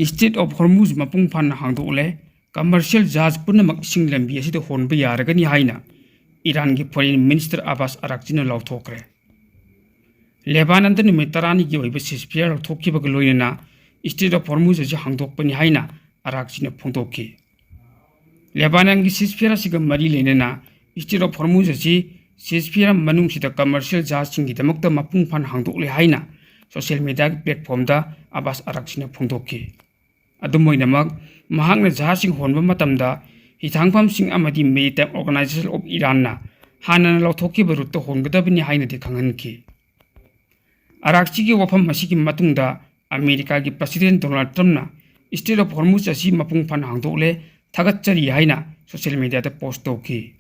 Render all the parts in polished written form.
State of Hormuz mapung phan hangdole commercial jazz punamak ising lambi asida honba yaragani haina Iran gi Foreign Minister Abbas Araghchina lauthokre. Lebanon da numit tarani gi oiba ceasefire lauthokkiba loyna State of Hormuz asi hangdokpani haina Araghchina phongdokki. Lebanon gi ceasefire asiga mari lenena State of Hormuz asi ceasefire manungsida commercial jazz singi damakta mapung phan hangdokle haina social media platform da Abbas Araghchina phongdokki. Adumoinamak mahakna jahasing honba matamda hithangpamsing amadi Maritime Organization of Iran na hanana lauthokkiba rutta hongadabani hainadi khanghanki. Araghchi gi wafam masigi matungda America gi President Donald Trump na State of Hormuz asi mapung phan hangdokle thagatchari haina social media da post tawki.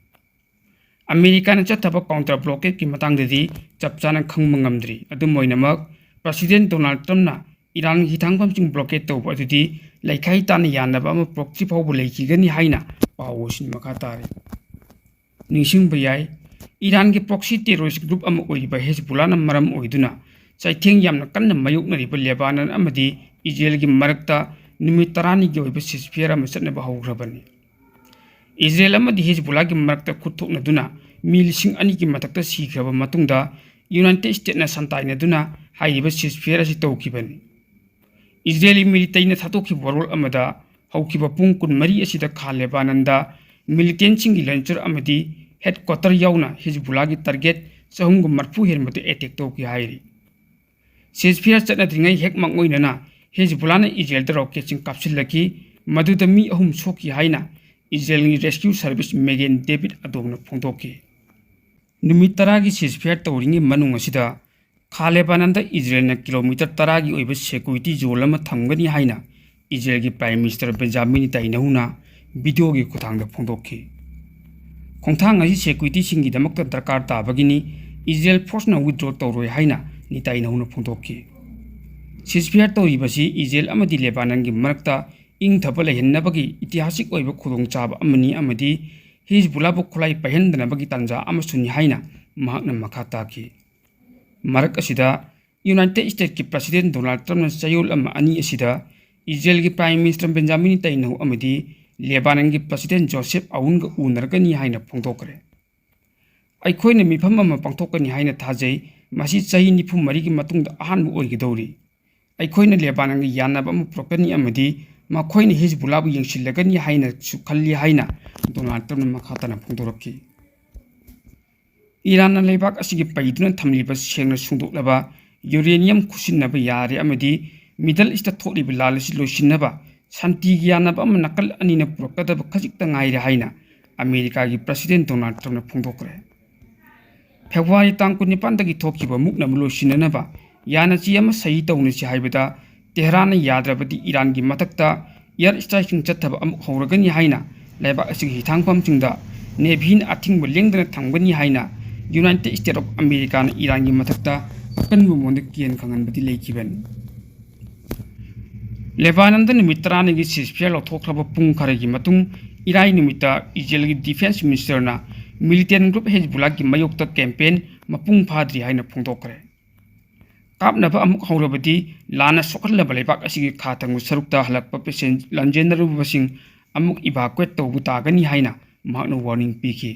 America na chathaba counter blockade ki matangdadi chapchana khangma ngamdri. Adumoinamak President Donald Trump na Iran hithangpamsing blockade tawba adudi laikhai tan yanaba ama proxy phawbu leikigani haina pawosin makatari ningsing bayai Iran gi proxy terrorist group ama oiba Hezbollah na maram oiduna chaitheng yamna kanna mayuknari ba Lebanon amadi Israel gi marakta numit tarani gi oiba ceasefire ama chatnaba hawgrabani Israel amadi Hezbollah gi marakta khuthokna duna milising ani gi matakta sigraba matungda United States na santaina duna haiba ceasefire asi tawkibani Israeli military na thatokki warol amada haukiba pung kun mari asida kha Lebanonda militant singi launcher amadi headquarter yauna Hezbollah gi target sahumgu marfu hermatu attack tawki hairi ceasefire chatna dringai hek mangoinana Hezbollah na Israel da rocket sing kapsilaki maduda mi ahum soki haina Israeli rescue service Megan David adongna phongdoki numit taragi ceasefire tawringi manung asida Kha Lebanon da Israel na kilometer taragi oiba security zone lama thamgani haina Israel gi Prime Minister Benjamin Netanyahu na video gi kuthangda phongdokki. Khongthang asi security singi damakta darkar tabagini Israel force na withdraw tawroi haina Netanyahu na phongdokki. Ceasefire tawribasi Israel amadi Lebanon gi marakta ing thaba lehennabagi itihasik oiba khudongchaba amani amadi Hezbollah bu khulai pahendanabagi tanja amasuni haina mahakna makha taki. Marak asida United States ki President Donald Trump na sayol ama ani asida Israel ki Prime Minister Benjamin Netanyahu amadi Lebanon ki President Joseph Aoun ga unargani haina phongdokre. Aikhoina mifam ama pangthokani haina thajai masi chahi nifum mari ki matungda ahanbu oigidori. Aikhoina Lebanon gi yanaba ama prokani amadi makhoina Hezbollah bu yengsilagani haina sukhalli haina Donald Trump na makhatana phongdoraki. Iran na leibak asigi paiduna thamliba sengna sungdoklaba uranium khusinnaba yare amadi Middle East thokliba lalasi loisinaba santi gyanaba ama nakal anina purokadaba khajikta ngaire haina America gi President Donald Trump na phongdokre. February tang 19 dagi thokiba mukna loisinanaba yana chi ama sahi tawnisi haibada Tehran na yadrabadi Iran gi matakta air strike chathaba am hawragani haina leibak asigi thangpamsingda Navy athing lengdana thangani haina United States of America na Iran gi matakta akanbu monde kian khangan bati leikiban Lebanon da numit tarani gi ceasefire lauthokhlaba pung khare gi matung Iran numita Israel gi defense minister na militant group Hezbollah gi mayokta campaign mapung phadri haina phongdokre kapnaba amuk hawrabadi lana sokhallaba leibak asigi khatangu sarukta halakpa patient lanjenaru basing amuk evacuate tawbu tagani haina mahakna warning piki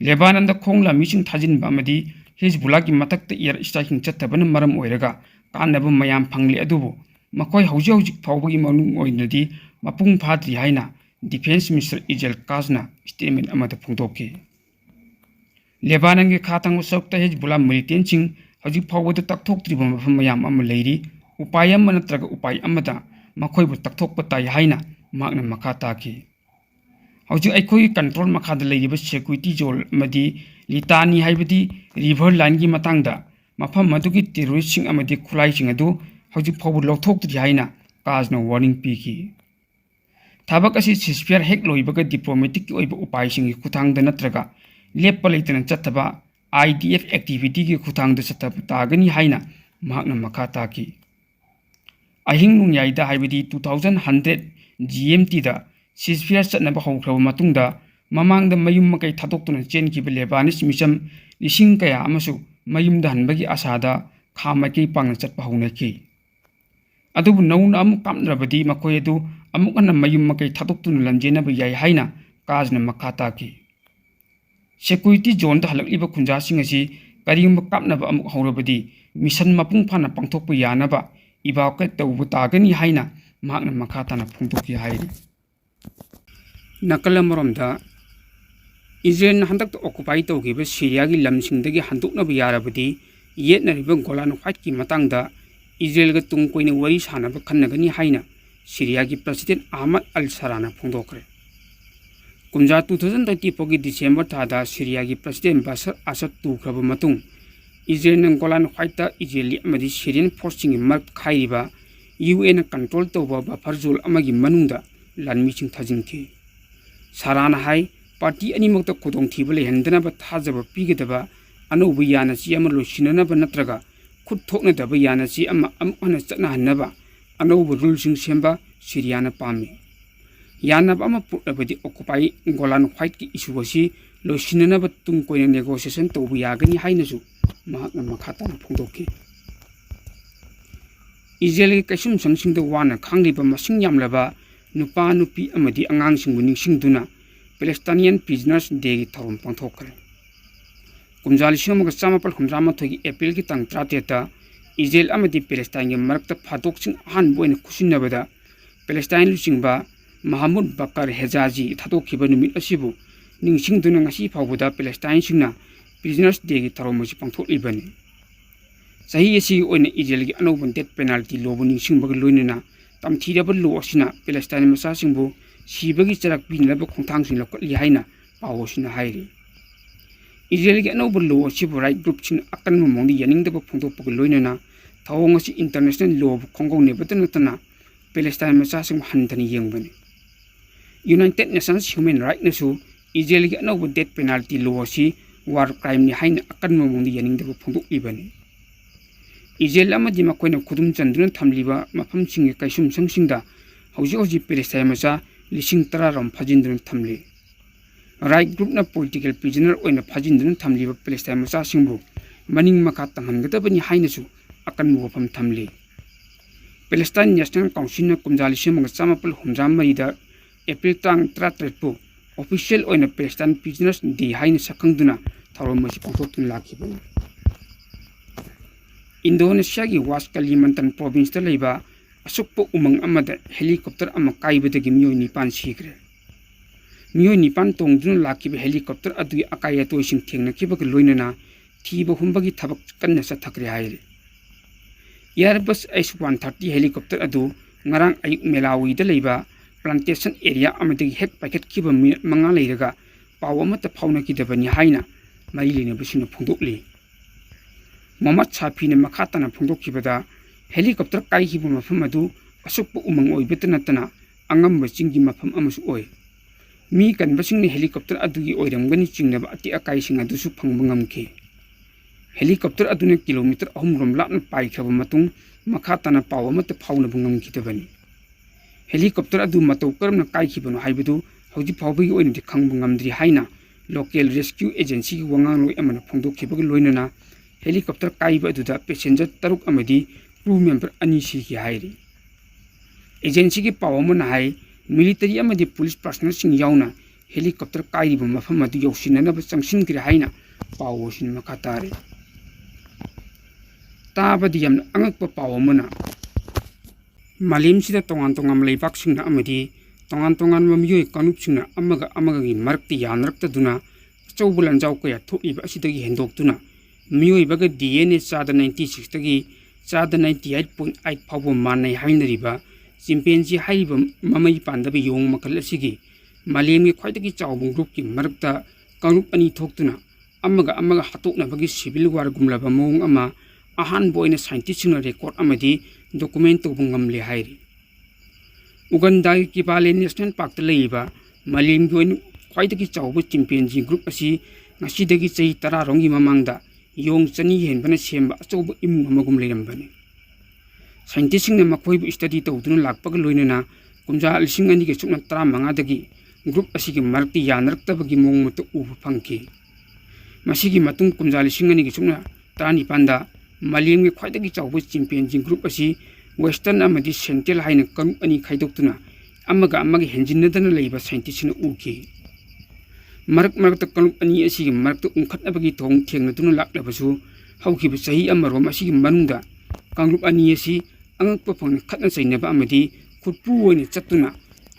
Lebanon da khongla mising thajin ba amadi Hezbollah gi matakta air striking chattabana maram oiraga kanaba mayam phangli adubu makoi hauji phawbagi manung oinadi mapung phadri haina defense minister Israel Katz statement amada phongdokki Lebanon gi khatang usakta Hezbollah militant sing hauji phawbada takthoktriba mafam mayam am leiri upayam manatraga upay amada makoi bu takthokpa tai haina makna makata ki Hauji aikoi control makhada leiriba security zone amadi litani haibadi river line gi matangda mafam madugi terrorist sing amadi khulai sing adu hauji phobu lokthokti haina Katz warning piki thabak asi ceasefire hek loibaga diplomatic oiba upay sing kuthangda natraga leppa leitana chathaba IDF activity gi kuthangda chathaba tagani haina mahakna makhata ki ahing nungyaida haibadi 2100 GMT da ceasefire chatnaba hawkraba matungda mamangda mayum makai thatoktuna chenkiba Lebanese misam lising kaya amasu mayumda hanbagi asada khamaki pangna chatpa hawnaki अदुबु नौना अमुक कामद्रबदी मखोय अदु अमुक हन्ना मयुम मकै थादोक्तुन लमजेनब याय हाइना काजना मखा ताकी security zone दा हलक्लिबा खुंजासिंग असि करिगुम्बा कापनबा अमुक हौरबदी मिशन मपुंग फाना पांथोकपा यानबा इवाकुएट तौबु तागनी हाइना महाकना मखा ताना फोंदोकी हाइरि नकल अमरोमदा इजराइल हंदक ऑक्युपाई तौगिबा सीरियागी लमसिंगदगी हंदोकनबा यारबदी येतनरिबा गोलान हाइटकी मतंगदा इजराइल गा तुंग कोइने वरी सानबा खन्नगनी हाइना सीरियागी प्रेसिडेंट अहमद अल सराना फोंदोकरे कुमजा 2024 की डिसेंबर थादा सीरियागी प्रेसिडेंट बशर असद तुख्रब मतुंग इजराइल गोलान हाइटा इजराइली अमदी सीरियन फोर्सिंग मर्क खाइरिबा यूएन कंट्रोल तौबा बफर जोन अमगी मनुंगदा लानमिचिंग थाजिंखि सराना हाई पार्टी अनिमक्ता खुदोंथीबा लेहंदनबा थाजबा पीगदबा अनौबा यानाची अमा लोइसिननबा नत्रगा खुद थोकनदबा यानाची अमा अमुहना चटनाहन्नबा अनौबा रूलसिंग सेंबा सीरियाना पामी यानब अमा पुटबदी ऑक्युपाई गोलान हाइट की इशू असी लोइसिननबा तुंग कोइना नेगोशिएशन तौबा यागनी हाइनसु महाकना मखाताना फोंदोकी इजराइल की कैसुम संसिंगदा वाना खांगलिबा मसिंग यामलबा नुपा नुपी अमदी अंगांगसिंगबु निंगसिंगदुना पैलेस्टाइनियन प्रिजनर्स डे की थौरम पांथोकरे कुमजा 1948 की एप्रिल की तंग 37 इजराइल अमदी पैलेस्टाइन के मरक्ता फादोकसिंग अहानबा ओइना खुसिनबदा पैलेस्टाइन लुचिंगबा महमूद बकर हेजाजी थादोखिबा नुमित असिबु निंगसिंगदुना ngasi फावबदा पैलेस्टाइन सिंगना प्रिजनर्स डे की थौरम मसि पांथोकलिबनि सही असी ओइना इजराइल की अनौबन डेथ पेनाल्टी लोबु निंगसिंगबा लोइनना तमथीरबा लो असिना पैलेस्टाइन मसासिंगबु सीबगी चरक पिनलबा खोंथांसिंग लौकटली हाइना पावसिना हाइरि इजराइल की अनौबा लो असिबु राइट ग्रुप सिंग अकन ममोंदी यानिंगदबा फोंदोकपा लोइनना थौंग असी इंटरनेशनल लो खोंगौनेबता नतना पैलेस्टाइन मसासिंग हंदनी येंगबनि यूनाइटेड नेशंस ह्यूमन राइट नसु इजराइल की अनौबा डेथ पेनाल्टी लो असी वार क्राइम नि हाइना अकन ममोंदी यानिंगदबा फोंदोकलिबनि इजराइल अमदी मखोइना खुदुम चंदुना थमलिबा मफमसिंग कैसुम संसिंगदा हौजी हौजी पैलेस्टाइन मसा 10,000 रोम फाजिंदुना थमली राइट ग्रुपना पॉलिटिकल प्रिजनर ओइना फाजिंदुना थमलिबा पैलेस्टाइन मसासिंगबु मनिंग मखा तंगनगदबनि हाइनसु अकनबु वफम थमली पैलेस्टाइन नेशनल काउंसिल ना कुमजा 1953 दा एप्रिल तांग 38 ऑफिशियल ओइना पैलेस्टाइन प्रिजनर्स डे हाइना सखंगदुना थौरम मसि पांथोकतुना लाखिबनि इंडोनेशिया की वास कलिमंतन प्रोविंस दा लेबा असुकप उमंग अमदा हेलीकॉप्टर अमा काइबदगी मियोय निपान सिग्रे मियोय निपान तोंगदुना लाखिबा हेलीकॉप्टर अदुगी अकाय अतोयसिंग थेंगनखिबगा लोइनना थीबा हुंबगी थबक कन्ना चथखरे हाइरे एयरबस S-130 हेलीकॉप्टर अदु ngarang ayuk melawi da leiba plantation area amadi hek packet kiba minute manga leiraga paw amata phawna kidabani haina mai lene busina phungdokli Mohammed Safi ne makhatana phungdokibada helicopter kai hibu mafam adu asukpu umang oibetana tana angam bachingi mafam amasu oi mi kan basing ni helicopter adugi oiramgani chingnaba ati akai sing adu su phangbangam ke helicopter adune kilometer 3 rom lapna pai khaba matung makhatana paw amata phawna bungam kidabani helicopter adu matau karamna kai khibano haibadu hauji phawbagi oinati khangbungamdri haina local rescue agency ki wangang loi amana phongdokibagi loinana helicopter kaiba aduda passenger taruk amadi crew member ani si ki hairi agency ki pawamana hai military amadi police personnel sing yauna helicopter kaiba mafam adu yausinana ba changsin kri haina pawosin makatare tabadi yam angakpa pawamana malim sida tongan tongam leibak singna amadi tongan mamiyoi kanup singna amaga gi markti yanrakta duna chaubulan jaw ko ya thokiba asidagi hendok duna मियोई बगे DNA चादा 96 तगी चादा 98.8 फावो मानै हाइनरिबा चिम्पेंजी हाइबा ममै पांदबे Yong मखल असिगी मालेमि ख्वाइदगी चावबुं group की मरकता कांग्रुप अनि थोक्तुना अमगा हतोकनबगी civil वार गुमलबा मोंग अमा Ahaan बोइना scientist सिंग record अमदी document तोबुं गमले हाइरि उगंडाई की बाले national park त लेइबा मालेमि गोइन ख्वाइदगी चावबु चिम्पेंजी ग्रुप असी ngasi चई 10 रोंगी ममांगदा योंग चनी हेनबना सेंबा अचौब इमुंग अमगुम लेरंबने साइंटिस्ट सिंग ने मखोइबु स्टडी तौदुना लाकपग लोइनना कुमजा 2002 के सुकना 15 दगी ग्रुप असिगी मरक्ति यानरक्तबगी मोंग मत उब फंकी मसिगी मतुंग कुमजा 2002 के सुकना 19 दा मालेमगी ख्वाइदगी चावबु चिम्पेंजी ग्रुप असी वेस्टर्न अमदी सेंट्रल हाइन कांगरूप अनि खाइदोक्तुना अमगा अमगे हेंजिनदना लेबा साइंटिस्टना उखि मरक मरक कांगरूप अनि असिगी मरक उंखतनबगी थोंग थेंगनतुना लाक्लबसु हौखिबा सही अमरोम असिगी मनुंगदा कांगरूप अनि असि अंगकप फंगना खतना चैनबा अमदी खुटपु ओइना चत्तुना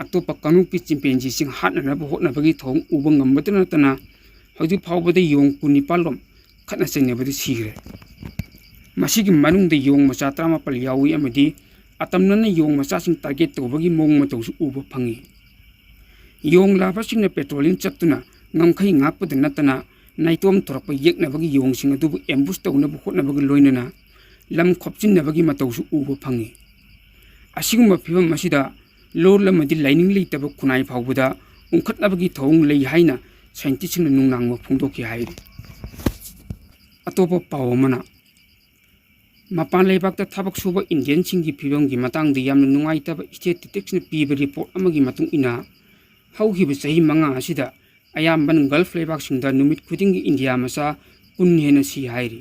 अतोपा कांगरूपकी चिंपेंजी सिंग हाटनबा होटनबगी थोंग उबा ngambadana tana हौजि फावबदा योंग कुनिपालम खतना चैनबदी सिग्रे मसिगी मनुंगदा योंग मचा 34 यावी अमदी अतमनना योंग मचासिंग टारगेट तौबगी मोंग मतौसु उबा फंगी योंग लाबासिंगना पेट्रोलिंग चत्तुना ngamkhai ngakpada natana naitom thorpa yeknabagi yongsing adubu ambush tawnabu hotnabagi loinana lam khopchinnabagi matawsu uba phangi asigumba phibam asida lor lamadi lining leitaba khunai phawbuda ungkhatnabagi thong lei haina scientistna nungnangma phongdoki hairi atopa pawamana mapan leibakta thabak suba indian singgi phibamgi matangda yamna nungaitaba statisticsna piba report amagi matung ina hauhiba sahi manga asida अयाम्बन gulf लेबाकसिंगदा नुमित खुदिंगी India मसा कुन हेना सी हाइरी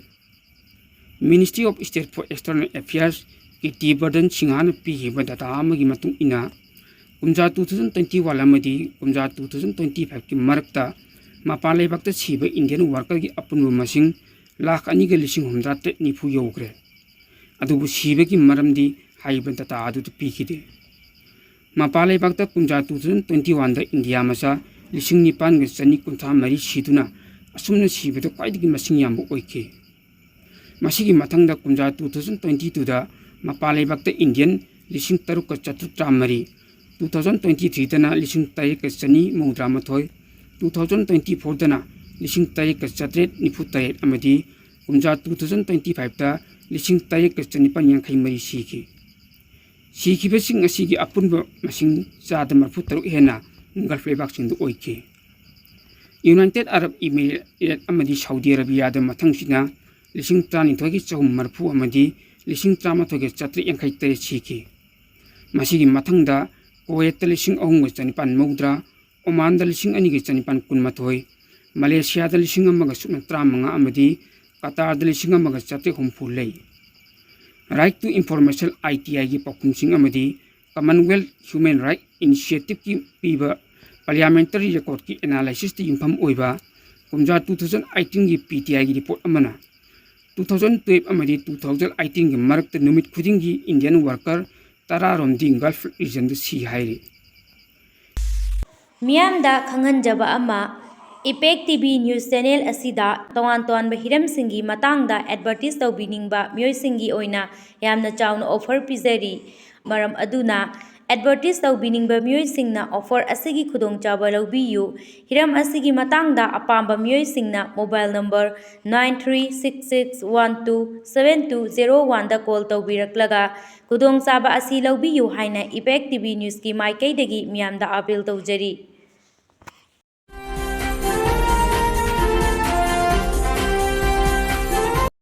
ministry of state for external affairs की टी बर्डन सिंहान पीहिबा डाटा अमगी मतुंग इना कुमजा 2021 अमदी कुमजा 2025 की मरकता मपान लेबाकता सीबा इंडियन वर्कर की अपुनबा मसिंग लाख अनिगा लिसिंग हुमदाते निफु यौग्रे अदुबु सीबगी मरमदी हाइबा डाटा अदु पीखिदे मपान लेबाकता कुमजा 2021 दा इंडिया मसा लिसिंग निपान के चनी कुंथा मरी सिदुना असुमना सिबदो क्वाइदगी मसिंग यामबो ओइखे मसिगी मथंगदा कुमजा 2022 दा मपालेबकता इंडियन लिसिंग तरुक का चतुर्था मरी 2023 दना लिसिंग तारिक का चनी मौद्रा मथोय 2024 दना लिसिंग तारिक का चत्रेट निफु तारेट अमदी कुमजा 2025 दा लिसिंग तारिक का चनी पन्यांखै मरी सिखि सिखिबसिंग असिगी अपुनबो मसिंग चाद मरफु तरुक हेना गल्फ लेबाकसिंग दो ओइखे यूनाइटेड अरब इमिरेट अमदी सऊदी अरबिया द मथंगसिना लिसिंग 39 की चहुम मरफु अमदी लिसिंग 39 के चत्रि यांखै तरे सिखि मसिगी मथंगदा कुवैत लिसिंग 3 मौद्रा ओमान द लिसिंग 2 के 19 मलेशिया द लिसिंग 1 अमदी कतार द लिसिंग 1 लै राइट टू इंफॉर्मेशन ITI की पखुमसिंग अमदी कॉमनवेल्थ ह्यूमन राइट इनिशिएटिव की पीबा पार्लियामेंटरी रिकॉर्ड की एनालिसिस ती युमफम ओइबा कुमजा 2018 की PTI की रिपोर्ट अमना 2012 अमदी 2018 की मरक नुमित खुदिंग की इंडियन वर्कर 10 रोमदी गल्फ रीजन सी हाइरी मियामदा खंगनजबा अमा इपेक टीवी न्यूज़ चैनल असिदा तोवान तोवानबा हिरमसिंगी मतांगदा एडवर्टाइज तौबिनिंगबा मियोयसिंगी ओइना यामना चावना ऑफर पिजरी मरम अदुना एडवर्टाइज तौबिनिंगबा मियोयसिंगना ऑफर असिगी खुदोंचाबा लौबियु हिरम असिगी मतांगदा अपाम्बा मियोयसिंगना मोबाइल नंबर 9366127201 दा कॉल तौबिरक्लगा खुदोंचाबा असि लौबियु हाइना इपेक टीवी न्यूज़ की माइकैदगी मियामदा अपील तौजरी।